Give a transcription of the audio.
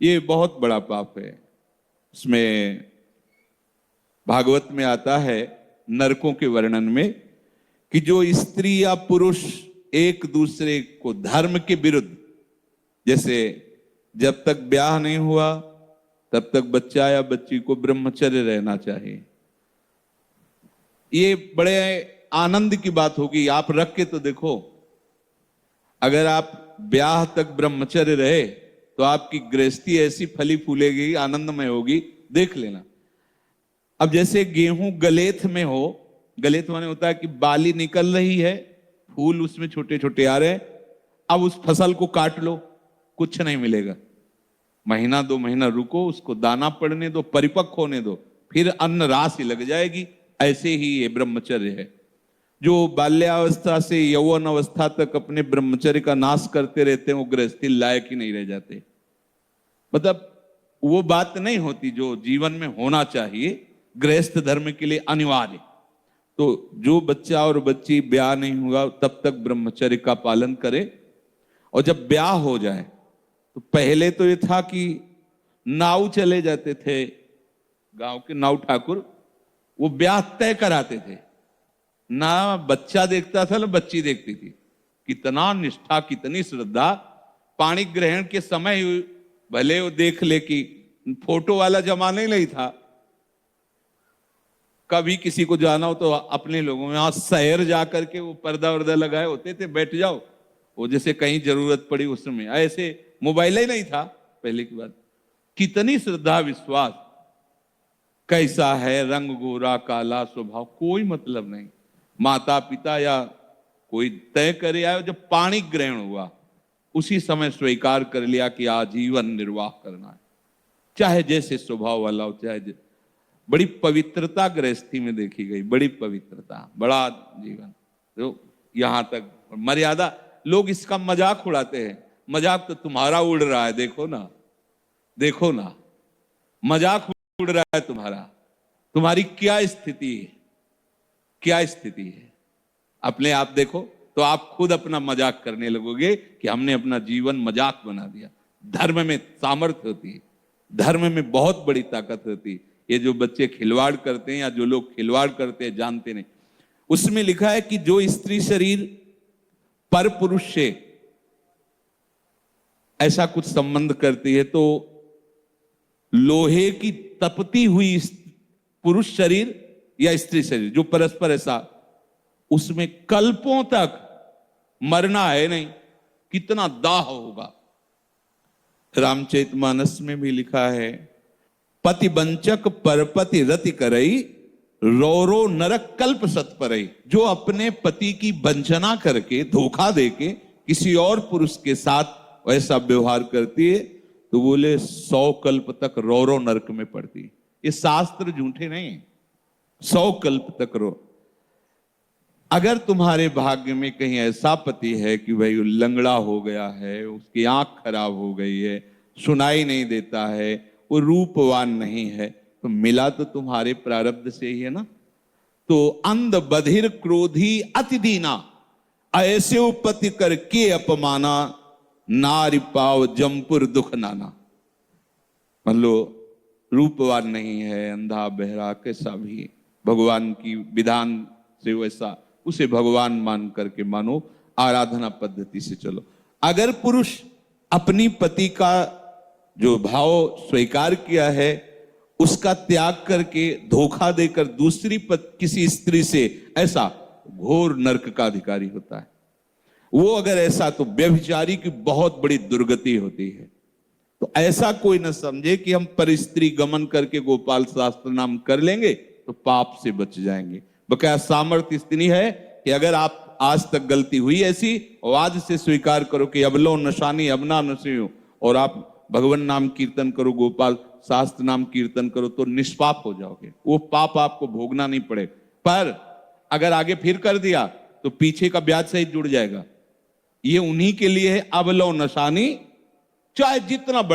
ये बहुत बड़ा पाप है। उसमें भागवत में आता है नरकों के वर्णन में कि जो स्त्री या पुरुष एक दूसरे को धर्म के विरुद्ध, जैसे जब तक ब्याह नहीं हुआ तब तक बच्चा या बच्ची को ब्रह्मचर्य रहना चाहिए। ये बड़े आनंद की बात होगी। आप रख के तो देखो, अगर आप ब्याह तक ब्रह्मचर्य रहे तो आपकी गृहस्थी ऐसी फली फूलेगी, आनंदमय होगी, देख लेना। अब जैसे गेहूं गलेथ में हो, गलेथ माने होता है कि बाली निकल रही है, फूल उसमें छोटे छोटे आ रहे हैं, अब उस फसल को काट लो, कुछ नहीं मिलेगा। महीना 2 महीना रुको, उसको दाना पड़ने दो, परिपक्व होने दो, फिर अन्न राशि लग जाएगी। ऐसे ही ये ब्रह्मचर्य है। जो बाल्यावस्था से यौवन अवस्था तक अपने ब्रह्मचर्य का नाश करते रहते हैं, वो गृहस्थी लायक ही नहीं रह जाते। मतलब वो बात नहीं होती जो जीवन में होना चाहिए, गृहस्थ धर्म के लिए अनिवार्य। तो जो बच्चा और बच्ची ब्याह नहीं हुआ तब तक ब्रह्मचर्य का पालन करे, और जब ब्याह हो जाए तो पहले तो ये था कि नाऊ चले जाते थे, गांव के नाऊ ठाकुर, वो ब्याह तय कराते थे। ना बच्चा देखता था ना बच्ची देखती थी। कितना निष्ठा, कितनी श्रद्धा। पाणी ग्रहण के समय भले वो देख ले कि फोटो वाला जमाना ही नहीं था। कभी किसी को जाना हो तो अपने लोगों में, शहर जाकर के वो पर्दा वर्दा लगाए होते थे, बैठ जाओ, वो जैसे कहीं जरूरत पड़ी उसमें। ऐसे मोबाइल ही नहीं था पहले की बात। कितनी श्रद्धा, विश्वास। कैसा है, रंग गोरा काला, स्वभाव, कोई मतलब नहीं। माता पिता या कोई तय करे आयो। जब पाणी ग्रहण हुआ उसी समय स्वीकार कर लिया कि आजीवन निर्वाह करना है, चाहे जैसे स्वभाव वाला हो, चाहे बड़ी पवित्रता गृहस्थी में देखी गई, बड़ी पवित्रता, बड़ा जीवन। तो यहां तक मर्यादा। लोग इसका मजाक उड़ाते हैं। मजाक तो तुम्हारा उड़ रहा है, देखो ना, देखो ना, मजाक उड़ रहा है तुम्हारा। तुम्हारी क्या स्थिति है, क्या स्थिति है, अपने आप देखो तो आप खुद अपना मजाक करने लगोगे कि हमने अपना जीवन मजाक बना दिया। धर्म में सामर्थ्य होती है, धर्म में बहुत बड़ी ताकत होती है। ये जो बच्चे खिलवाड़ करते हैं या जो लोग खिलवाड़ करते हैं जानते नहीं। उसमें लिखा है कि जो स्त्री शरीर पर पुरुष से ऐसा कुछ संबंध करती है तो लोहे की तपती हुई पुरुष शरीर या स्त्री शरीर जो परस्पर ऐसा, उसमें कल्पों तक मरना है नहीं। कितना दाह होगा। रामचरितमानस में भी लिखा है, पति वंचक परपति रति करई, रो नरक कल्प सत परई। जो अपने पति की वंचना करके, धोखा देके किसी और पुरुष के साथ ऐसा व्यवहार करती है तो बोले 100 कल्प तक रो नरक में पड़ती। ये शास्त्र झूठे नहीं, 100 कल्प तक रो। अगर तुम्हारे भाग्य में कहीं ऐसा पति है कि भाई लंगड़ा हो गया है, उसकी आंख खराब हो गई है, सुनाई नहीं देता है, वो रूपवान नहीं है, तो मिला तो तुम्हारे प्रारब्ध से ही है ना। तो अंध बधिर क्रोधी अति दीना, ऐसे उपति करके अपमाना, नारी पाव जमपुर दुख नाना। मान लो रूपवान नहीं है, अंधा बहरा कैसा भी, भगवान की विधान से वैसा, उसे भगवान मान करके मानो, आराधना पद्धति से चलो। अगर पुरुष अपनी पति का जो भाव स्वीकार किया है उसका त्याग करके धोखा देकर दूसरी किसी स्त्री से, ऐसा घोर नरक का अधिकारी होता है वो। अगर ऐसा, तो व्यभिचारी की बहुत बड़ी दुर्गति होती है। तो ऐसा कोई न समझे कि हम पर स्त्री गमन करके गोपाल शास्त्र नाम कर लेंगे तो पाप से बच जाएंगे। बकाया सामर्थ्य इतनी है कि अगर आप आज तक गलती हुई ऐसी, और आज से स्वीकार करो कि अबलो नशानी अबना नशो, और आप भगवान नाम कीर्तन करो, गोपाल शास्त्र नाम कीर्तन करो, तो निष्पाप हो जाओगे। वो पाप आपको भोगना नहीं पड़े। पर अगर आगे फिर कर दिया तो पीछे का ब्याज सहित जुड़ जाएगा। ये उन्हीं के लिए है, अबलो नशानी, चाहे जितना बड़ा